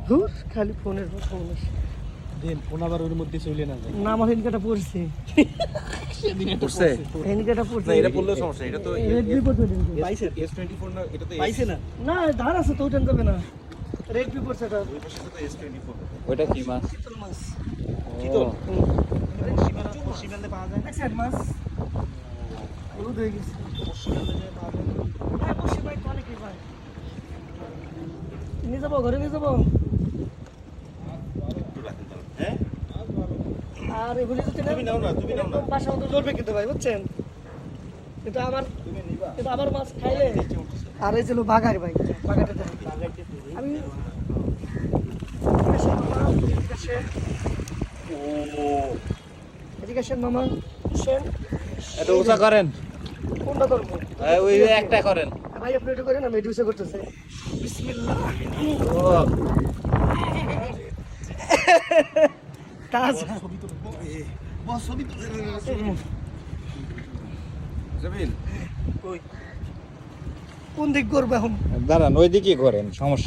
ধুর খালি ফোনের ফোন দেন ফোন আবার ওর মধ্যে চলে না যায় না আমার হেনকাটা পড়ছে সেদিন এটা পড়ছে? হেনকাটা পড়ছে না এটা বললেও সমস্যা এটা তো রেডমি পড়ছে পাইছে S24 না এটা তো পাইছে না না ধার আছে তো ওঠেন যাবে না রেডমি পড়ছে এটা ওই পাশে তো S24 ওইটা কি মাছ? চিতল মাছ চিতল শিবালে পাওয়া যায় দেখছেন মাছ হলুদ হয়ে গেছে হ্যাঁ বসে ভাই তো অনেকই ভাই নিয়ে যাবো ঘরে নিয়ে যাবো হ্যাঁ আর এগুলি যদি তুমি নাও না, তুমি নাও না। একদম বাসা মতো জ্বলবে কিন্তু ভাই বুঝছেন কিন্তু আমার তুমি নিবা কিন্তু আমার মাছ খাইলে আর এই ছিল বাঘার ভাই বাঘাটা দেখ আমি এদিকে আসেন, এদিকে আসেন মামা আসেন। এটা উঁচা করেন। কোনটা করবো ওই একটা করেন। ভাই আপনি এটা করেন আমি এডুসে করতেছে বিসমিল্লাহ ও তাজা ছবি তো বস ছবি তো জামিল কোন দিক করবো এখন দাঁড়ান ওইদিকে করেন সমস্যা